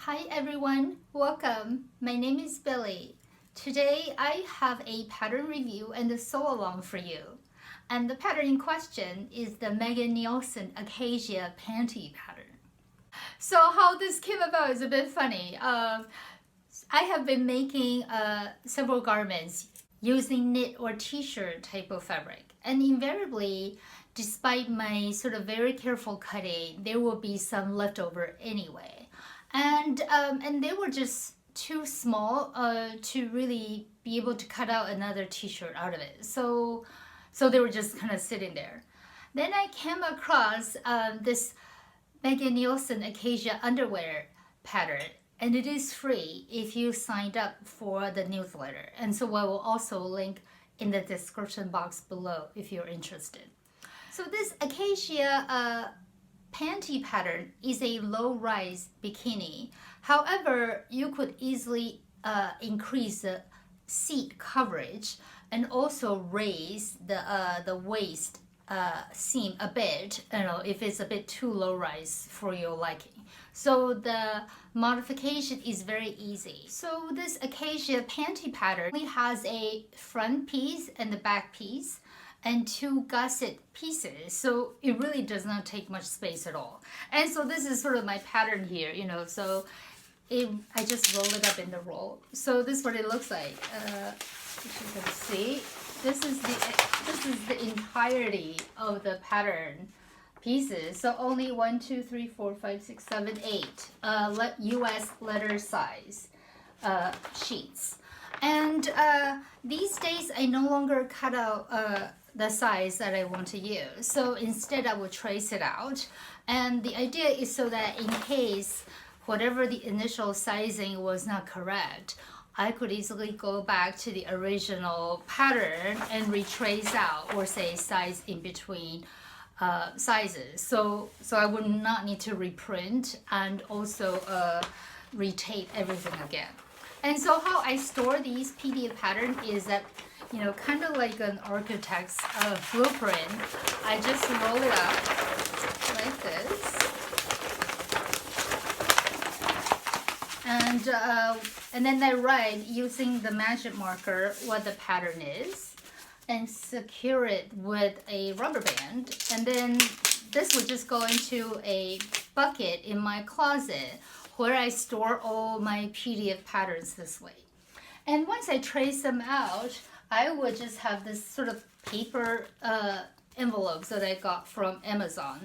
Hi everyone, welcome. My name is Billy. Today I have a pattern review and a sew along for you. And the pattern in question is the Nielsen Acacia panty pattern. So how this came about is a bit funny. I have been making several garments using knit or t-shirt type of fabric. And invariably, despite my sort of very careful cutting, there will be some leftover anyway. And they were just too small to really be able to cut out another t-shirt out of it. So they were just kind of sitting there. Then I came across this Nielsen Acacia underwear pattern, and it is free if you signed up for the newsletter. And so I will also link in the description box below if you're interested. So this Acacia panty pattern is a low-rise bikini. However, you could easily increase the seat coverage and also raise the waist seam a bit, if it's a bit too low-rise for your liking. So the modification is very easy. So this Acacia panty pattern only has a front piece and the back piece and two gusset pieces, so it really does not take much space at all. And so this is sort of my pattern here, so I just roll it up in the roll. So this is what it looks like. If you can see, this is the entirety of the pattern pieces. So only 1, 2, 3, 4, 5, 6, 7, 8 US letter size sheets. And these days I no longer cut out the size that I want to use. So instead I will trace it out. And the idea is so that in case whatever the initial sizing was not correct, I could easily go back to the original pattern and retrace out, or say size in between sizes. So I would not need to reprint and also retape everything again. And so how I store these PDF pattern is that, kind of like an architect's blueprint. I just roll it up like this. And then I write using the magic marker what the pattern is and secure it with a rubber band. And then this would just go into a bucket in my closet where I store all my PDF patterns this way. And once I trace them out, I would just have this sort of paper envelopes that I got from Amazon.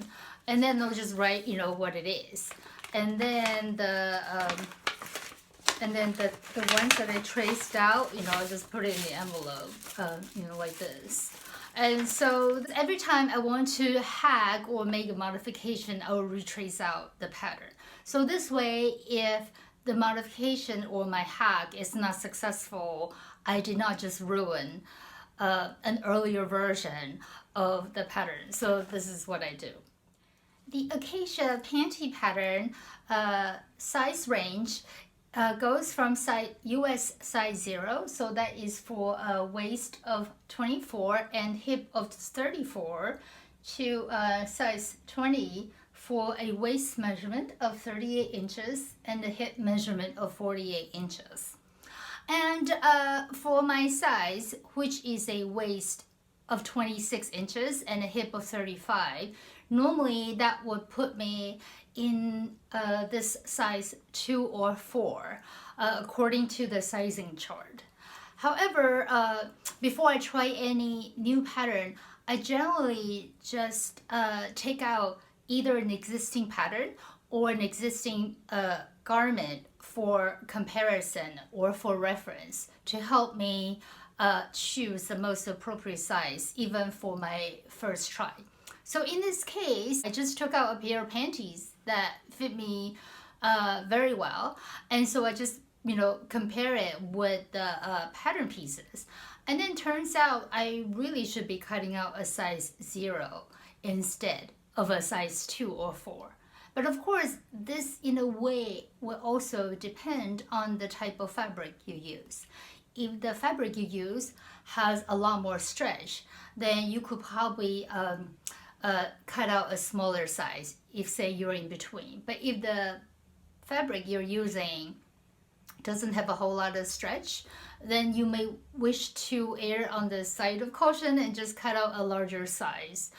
And then I'll just write, what it is. And then the ones that I traced out, I'll just put it in the envelope, like this. And so every time I want to hack or make a modification, I will retrace out the pattern. So this way, if the modification or my hack is not successful, I did not just ruin an earlier version of the pattern. So this is what I do. The Acacia panty pattern size range goes from US size 0, so that is for a waist of 24 and hip of 34, to size 20 for a waist measurement of 38 inches and a hip measurement of 48 inches. And for my size, which is a waist of 26 inches and a hip of 35, normally that would put me in this size 2 or 4, according to the sizing chart. However, before I try any new pattern, I generally just take out either an existing pattern or an existing garment for comparison or for reference to help me choose the most appropriate size, even for my first try. So in this case, I just took out a pair of panties that fit me very well. And so I just, compare it with the pattern pieces. And then turns out I really should be cutting out a size 0 instead of a size 2 or 4. But of course, this in a way will also depend on the type of fabric you use. If the fabric you use has a lot more stretch, then you could probably cut out a smaller size if, say, you're in between. But if the fabric you're using doesn't have a whole lot of stretch, then you may wish to err on the side of caution and just cut out a larger size.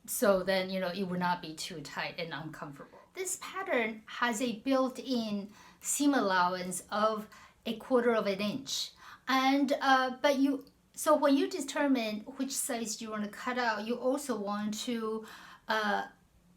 So then, it would not be too tight and uncomfortable. This pattern has a built-in seam allowance of 1/4 inch. And, so when you determine which size you want to cut out, you also want to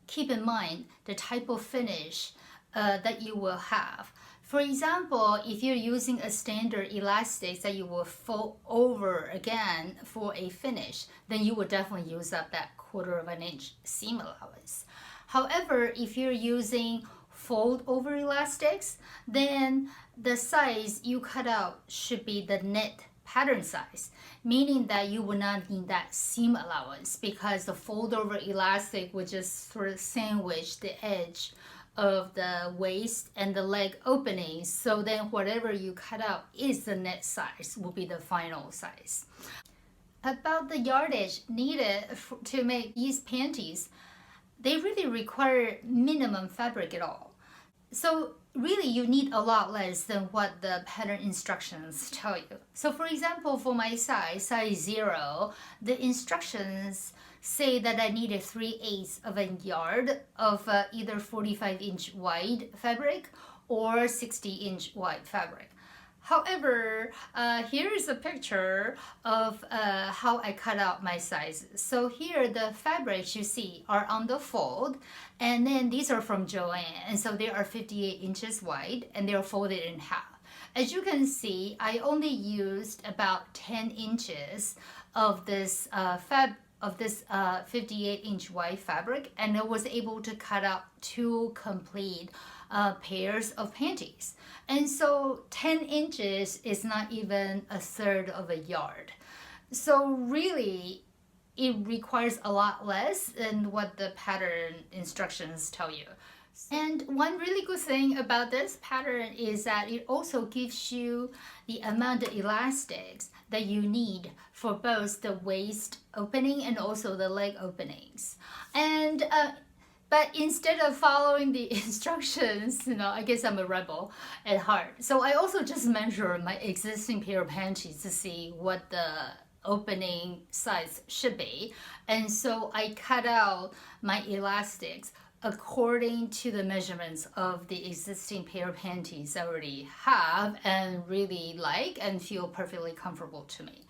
keep in mind the type of finish that you will have. For example, if you're using a standard elastic that you will fold over again for a finish, then you will definitely use up that 1/4 inch seam allowance. However, if you're using fold over elastics, then the size you cut out should be the net pattern size, meaning that you will not need that seam allowance because the fold over elastic would just sort of sandwich the edge of the waist and the leg openings. So then whatever you cut out is the net size, will be the final size. About the yardage needed to make these panties, they really require minimum fabric at all. So really you need a lot less than what the pattern instructions tell you. So for example, for my size 0, the instructions say that I needed 3/8 of a yard of either 45-inch wide fabric or 60-inch wide fabric. However, here is a picture of how I cut out my sizes. So here the fabrics you see are on the fold, and then these are from Joann, and so they are 58 inches wide and they are folded in half. As you can see, I only used about 10 inches of this 58-inch wide fabric, and I was able to cut out 2 complete pairs of panties. And so 10 inches is not even 1/3 of a yard. So really, it requires a lot less than what the pattern instructions tell you. And one really good thing about this pattern is that it also gives you the amount of elastics that you need for both the waist opening and also the leg openings. And but instead of following the instructions, I guess I'm a rebel at heart. So I also just measure my existing pair of panties to see what the opening size should be. And so I cut out my elastics according to the measurements of the existing pair of panties I already have and really like and feel perfectly comfortable to me.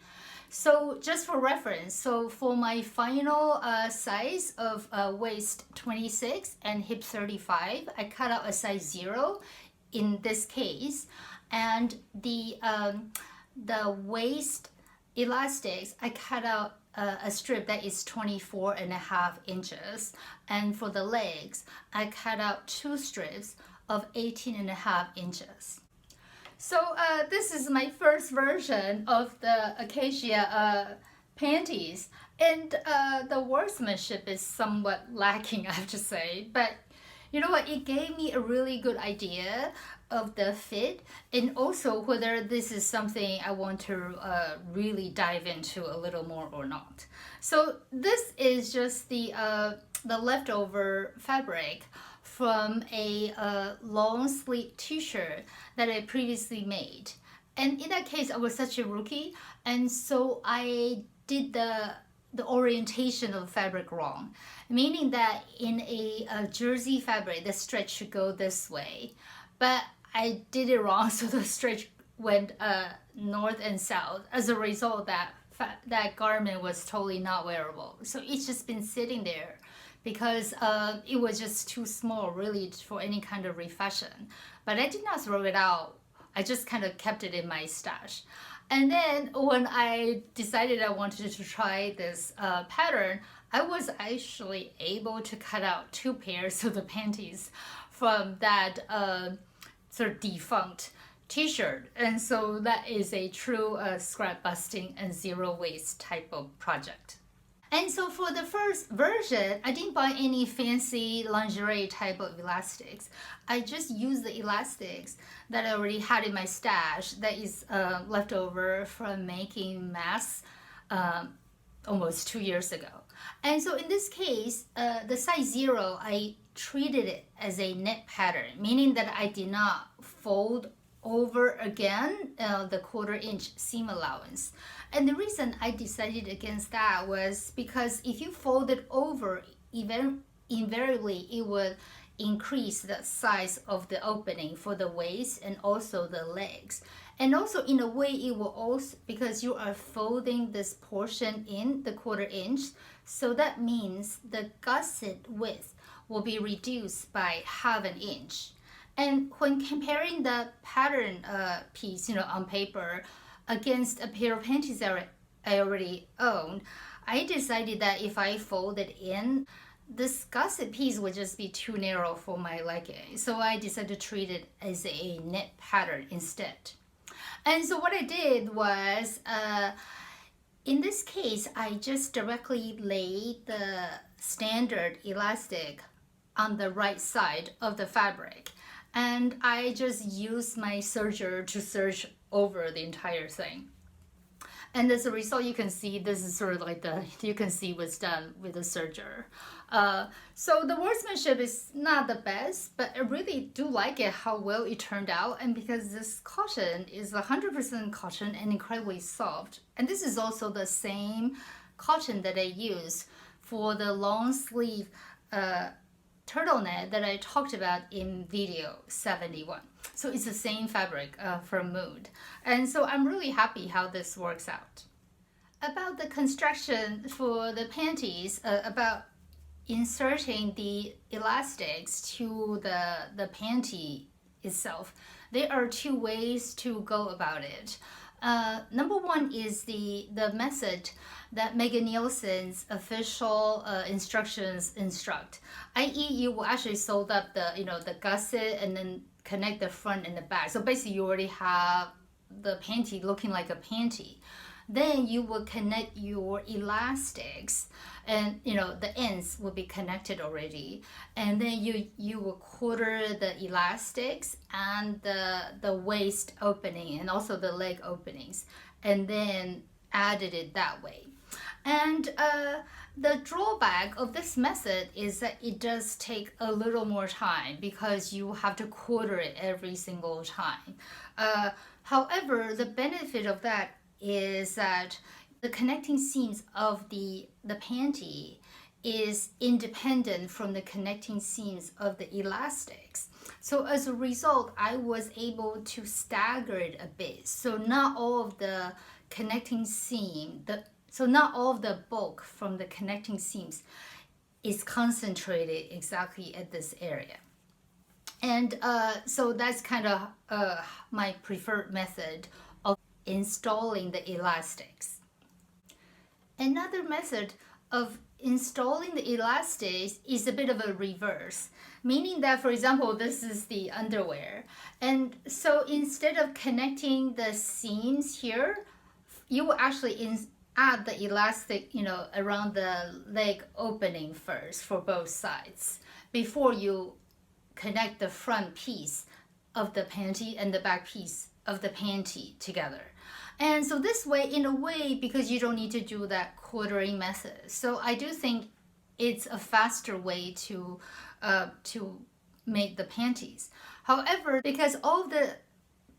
So just for reference, so for my final size of waist 26 and hip 35, I cut out a size 0 in this case, and the waist elastics, I cut out a strip that is 24.5 inches, and for the legs, I cut out 2 strips of 18.5 inches. So this is my first version of the Acacia panties, and the workmanship is somewhat lacking, I have to say, but you know what, it gave me a really good idea of the fit and also whether this is something I want to really dive into a little more or not. So this is just the leftover fabric from a long sleeve t-shirt that I previously made. And in that case, I was such a rookie, and so I did the orientation of the fabric wrong, meaning that in a jersey fabric, the stretch should go this way, but I did it wrong, so the stretch went north and south. As a result, that garment was totally not wearable. So it's just been sitting there because it was just too small really for any kind of refashion. But I did not throw it out. I just kind of kept it in my stash. And then when I decided I wanted to try this pattern, I was actually able to cut out 2 pairs of the panties from that sort of defunct t-shirt. And so that is a true scrap busting and zero waste type of project. And so for the first version, I didn't buy any fancy lingerie type of elastics. I just used the elastics that I already had in my stash that is left over from making masks almost 2 years ago. And so in this case, the size 0, I treated it as a knit pattern, meaning that I did not fold over again the 1/4 inch seam allowance. And the reason I decided against that was because if you fold it over, invariably it would increase the size of the opening for the waist and also the legs. And also in a way it will also, because you are folding this portion in the 1/4 inch, so that means the gusset width will be reduced by 1/2 inch. And when comparing the pattern piece, on paper against a pair of panties I already owned, I decided that if I fold it in, this gusset piece would just be too narrow for my liking. So I decided to treat it as a knit pattern instead. And so what I did was, in this case, I just directly laid the standard elastic on the right side of the fabric. And I just used my serger to serge over the entire thing. And as a result, you can see this is sort of like you can see what's done with the serger. So the workmanship is not the best, but I really do like it, how well it turned out. And because this cotton is 100% cotton and incredibly soft. And this is also the same cotton that I use for the long sleeve turtleneck that I talked about in video 71. So it's the same fabric from Mood. And so I'm really happy how this works out. About the construction for the panties, about inserting the elastics to the panty itself, there are 2 ways to go about it. Number 1 is the method that Megan Nielsen's official instructions instruct, i.e. you will actually sew up the gusset and then connect the front and the back. So basically you already have the panty looking like a panty. Then you will connect your elastics and the ends will be connected already. And then you will 1/4 the elastics and the waist opening and also the leg openings, and then added it that way. And the drawback of this method is that it does take a little more time because you have to 1/4 it every single time. However, the benefit of that is that the connecting seams of the panty is independent from the connecting seams of the elastics. So as a result, I was able to stagger it a bit. So not all of the connecting seam, not all of the bulk from the connecting seams is concentrated exactly at this area. And so that's kind of my preferred method of installing the elastics. Another method of installing the elastics is a bit of a reverse, meaning that, for example, this is the underwear. And so instead of connecting the seams here, you will actually add the elastic, around the leg opening first for both sides before you connect the front piece of the panty and the back piece of the panty together. And so this way, in a way, because you don't need to do that 1/4ing method. So I do think it's a faster way to make the panties. However, because all the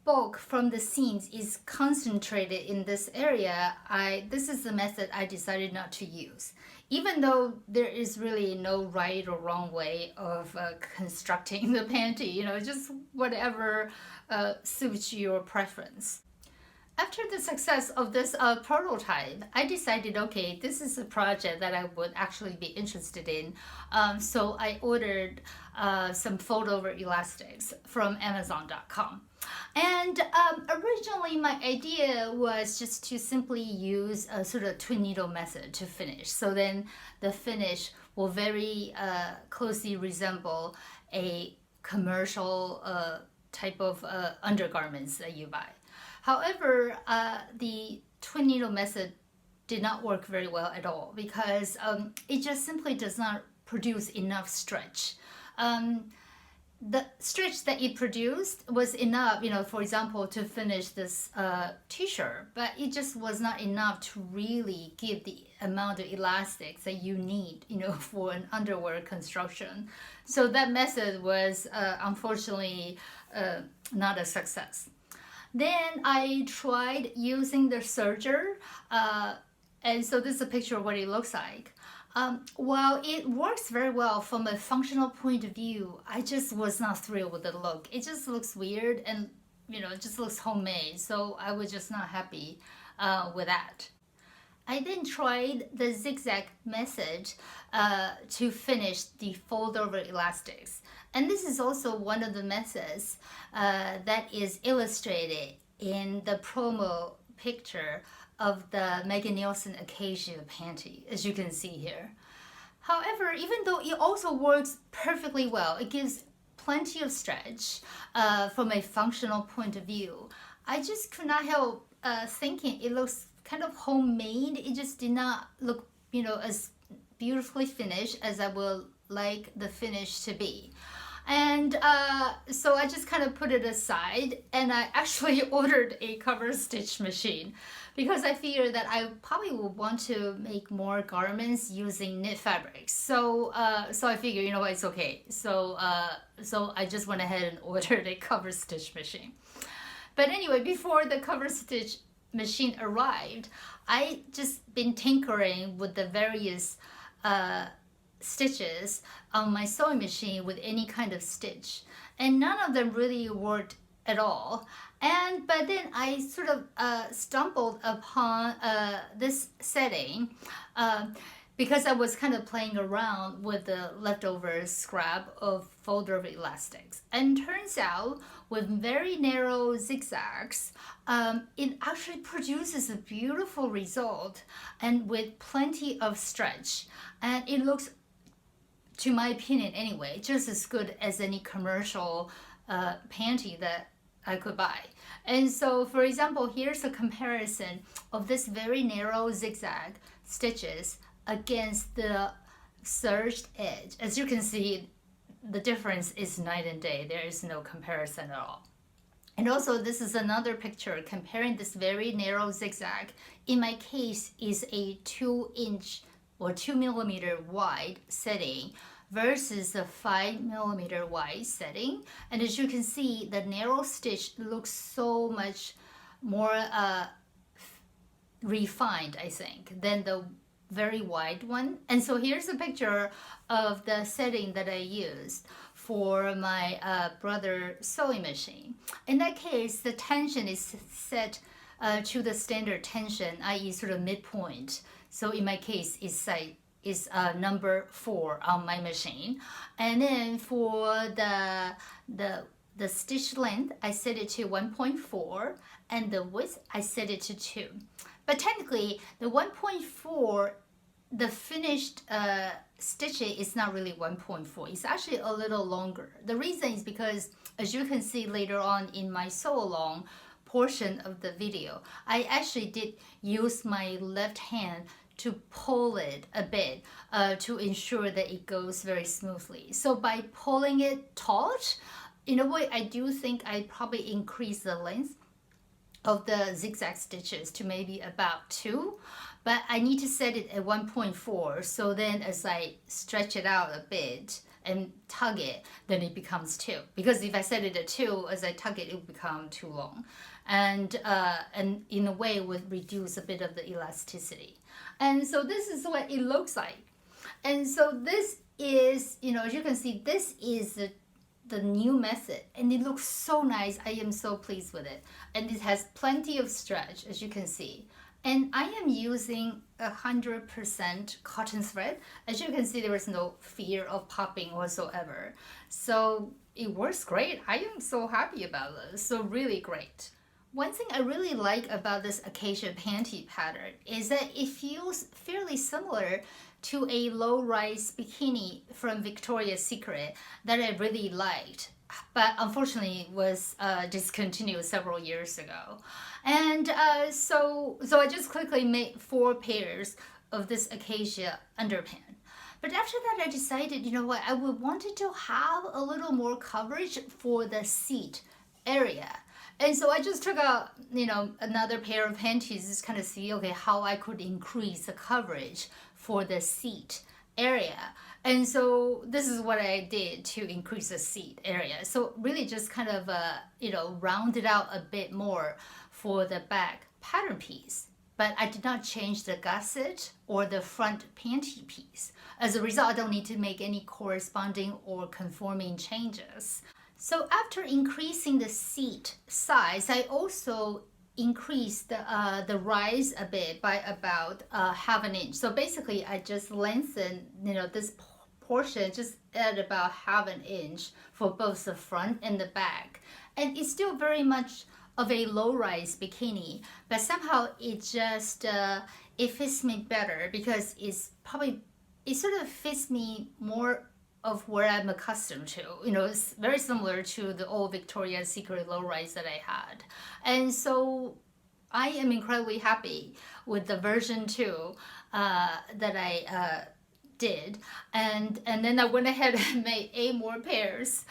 bulk from the seams is concentrated in this area, this is the method I decided not to use. Even though there is really no right or wrong way of constructing the panty, just whatever suits your preference. After the success of this prototype, I decided, okay, this is a project that I would actually be interested in. So I ordered some fold-over elastics from Amazon.com. And originally my idea was just to simply use a sort of twin needle method to finish. So then the finish will very closely resemble a commercial type of undergarments that you buy. However, the twin needle method did not work very well at all because it just simply does not produce enough stretch. the stretch that it produced was enough, for example, to finish this t-shirt, but it just was not enough to really give the amount of elastics that you need, for an underwear construction. So that method was unfortunately not a success. Then I tried using the serger, and so this is a picture of what it looks like. While it works very well from a functional point of view, I just was not thrilled with the look. It just looks weird and, it just looks homemade. So I was just not happy with that. I then tried the zigzag method to finish the fold over elastics. And this is also one of the methods that is illustrated in the promo picture of the Nielsen Acacia panty, as you can see here. However, even though it also works perfectly well, it gives plenty of stretch from a functional point of view, I just could not help thinking it looks kind of homemade. It just did not look, as beautifully finished as I would like the finish to be. And so I just kind of put it aside, and I actually ordered a cover stitch machine because I figured that I probably would want to make more garments using knit fabrics. So I figured, it's okay. So I just went ahead and ordered a cover stitch machine. But anyway, before the cover stitch machine arrived, I just been tinkering with the various stitches on my sewing machine with any kind of stitch, and none of them really worked at all. But then I sort of stumbled upon this setting because I was kind of playing around with the leftover scrap of fold over elastics, and turns out with very narrow zigzags, it actually produces a beautiful result and with plenty of stretch, and it looks, to my opinion anyway, just as good as any commercial panty that I could buy. And so, for example, here's a comparison of this very narrow zigzag stitches against the serged edge. As you can see, the difference is night and day. There is no comparison at all. And also, this is another picture comparing this very narrow zigzag. In my case, is a 2-inch or 2 millimeter wide setting versus the 5 millimeter wide setting. And as you can see, the narrow stitch looks so much more refined, I think, than the very wide one. And so here's a picture of the setting that I used for my brother sewing machine. In that case, the tension is set to the standard tension, i.e. sort of midpoint. So in my case, is number 4 on my machine. And then for the stitch length, I set it to 1.4, and the width, I set it to 2. But technically, the 1.4, the finished stitching is not really 1.4. It's actually a little longer. The reason is because, as you can see later on in my sew along portion of the video, I actually did use my left hand to pull it a bit to ensure that it goes very smoothly. So by pulling it taut, in a way, I do think I probably increased the length of the zigzag stitches to maybe about 2, but I need to set it at 1.4. So then as I stretch it out a bit and tug it, then it becomes 2. Because if I set it at 2, as I tug it, it will become too long. And in a way would reduce a bit of the elasticity. And so this is what it looks like. And so this is, as you can see, this is the new method, and it looks so nice. I am so pleased with it. And it has plenty of stretch, as you can see. And I am using 100% cotton thread. As you can see, there is no fear of popping whatsoever. So it works great. I am so happy about this. So really great. One thing I really like about this Acacia panty pattern is that it feels fairly similar to a low-rise bikini from Victoria's Secret that I really liked, but unfortunately was discontinued several years ago. And so I just quickly made 4 pairs of this Acacia underpants. But after that, I decided, you know what, I would wanted to have a little more coverage for the seat area. And so I just took out, another pair of panties, just kind of see, okay, how I could increase the coverage for the seat area. And so this is what I did to increase the seat area. So really just kind of, round it out a bit more for the back pattern piece. But I did not change the gusset or the front panty piece. As a result, I don't need to make any corresponding or conforming changes. So after increasing the seat size, I also increased the rise a bit by about half an inch. So basically, I just lengthened this portion just at about half an inch for both the front and the back, and it's still very much of a low-rise bikini, but somehow it just it fits me better because it sort of fits me more of where I'm accustomed to. It's very similar to the old Victoria's Secret low-rise that I had. And so I am incredibly happy with the version 2 that I did. And then I went ahead and made 8 more pairs.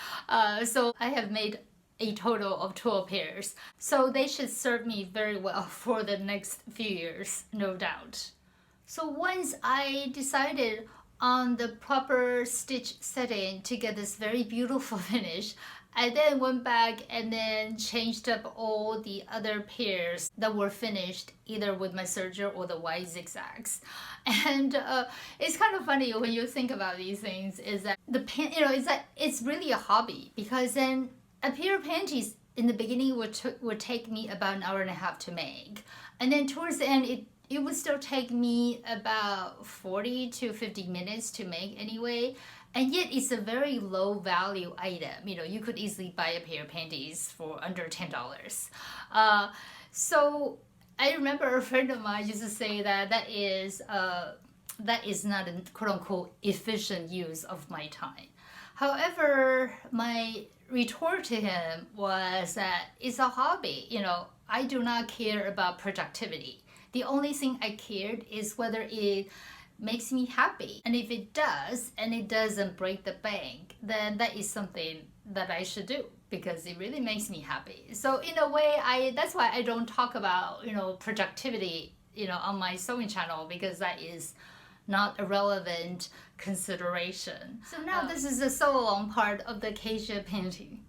So I have made a total of 12 pairs. So they should serve me very well for the next few years, no doubt. So once I decided on the proper stitch setting to get this very beautiful finish, I then went back and then changed up all the other pairs that were finished either with my serger or the white zigzags. And it's kind of funny when you think about these things, is that it's really a hobby, because then a pair of panties in the beginning would take me about an hour and a half to make, and then towards the end it would still take me about 40 to 50 minutes to make anyway. And yet it's a very low value item. You could easily buy a pair of panties for under $10. So I remember a friend of mine used to say that is not a quote unquote efficient use of my time. However, my retort to him was that it's a hobby. I do not care about productivity. The only thing I cared is whether it makes me happy. And if it does, and it doesn't break the bank, then that is something that I should do, because it really makes me happy. So in a way, that's why I don't talk about, productivity, on my sewing channel, because that is not a relevant consideration. So now this is the sew along part of the Acacia panty.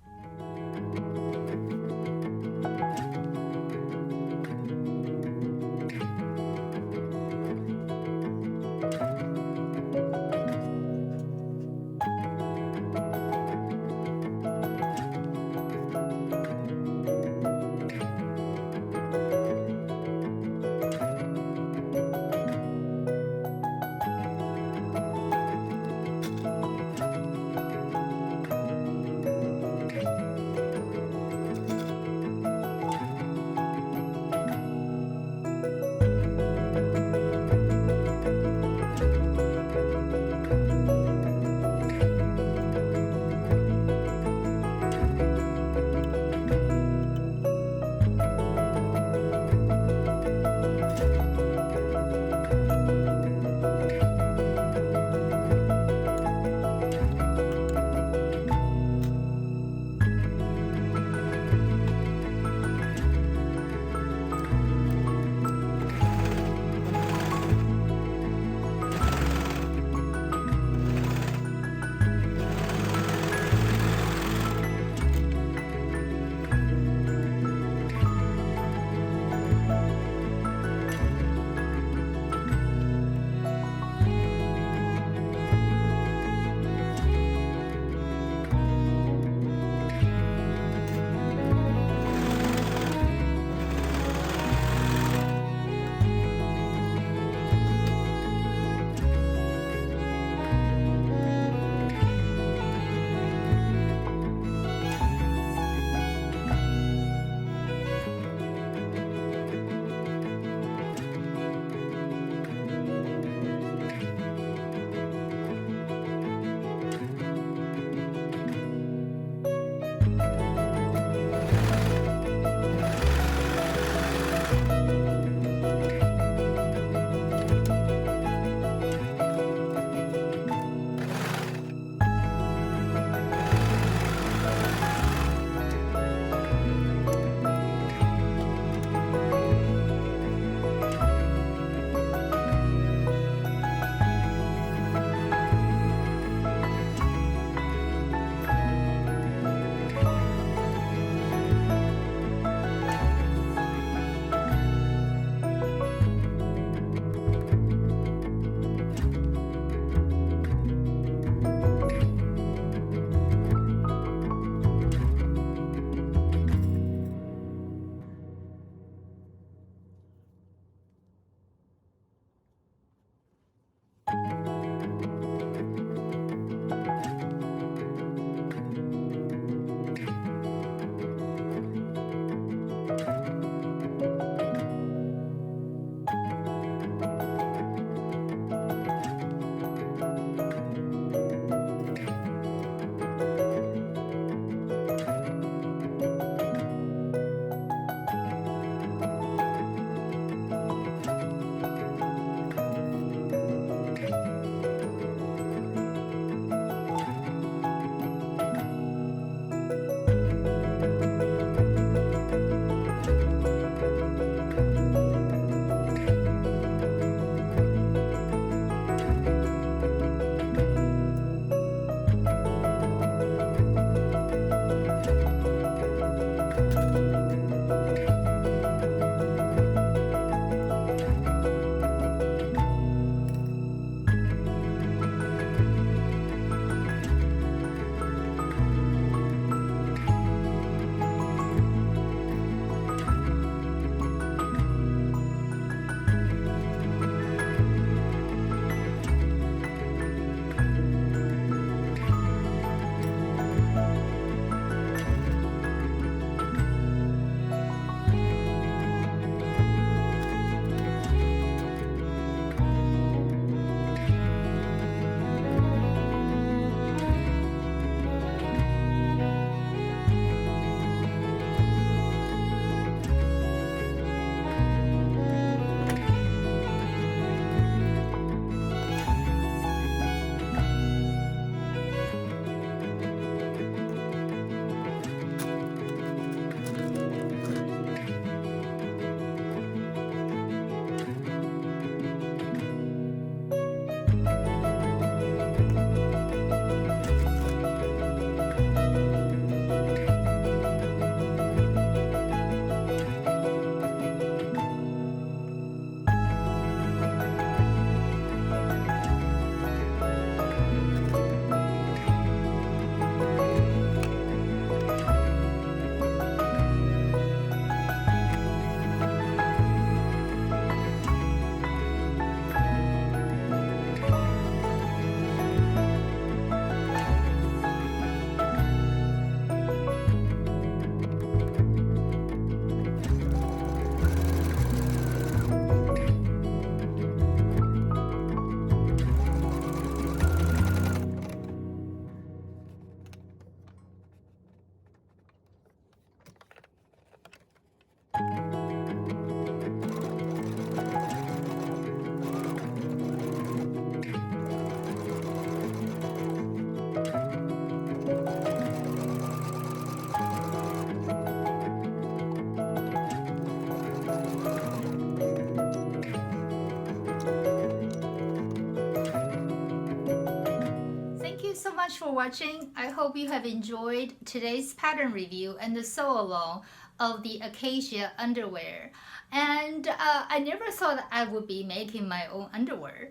much for watching. I hope you have enjoyed today's pattern review and the sew along of the Acacia underwear. And I never thought I would be making my own underwear,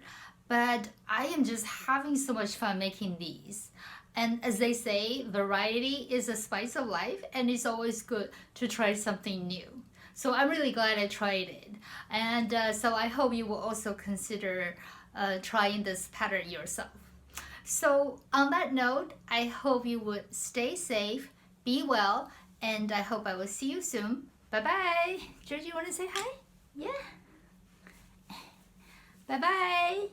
but I am just having so much fun making these. And as they say, variety is a spice of life, and it's always good to try something new. So I'm really glad I tried it. And so I hope you will also consider trying this pattern yourself. So on that note, I hope you would stay safe, be well, and I hope I will see you soon. Bye-bye. George, you want to say hi? Yeah? Bye-bye.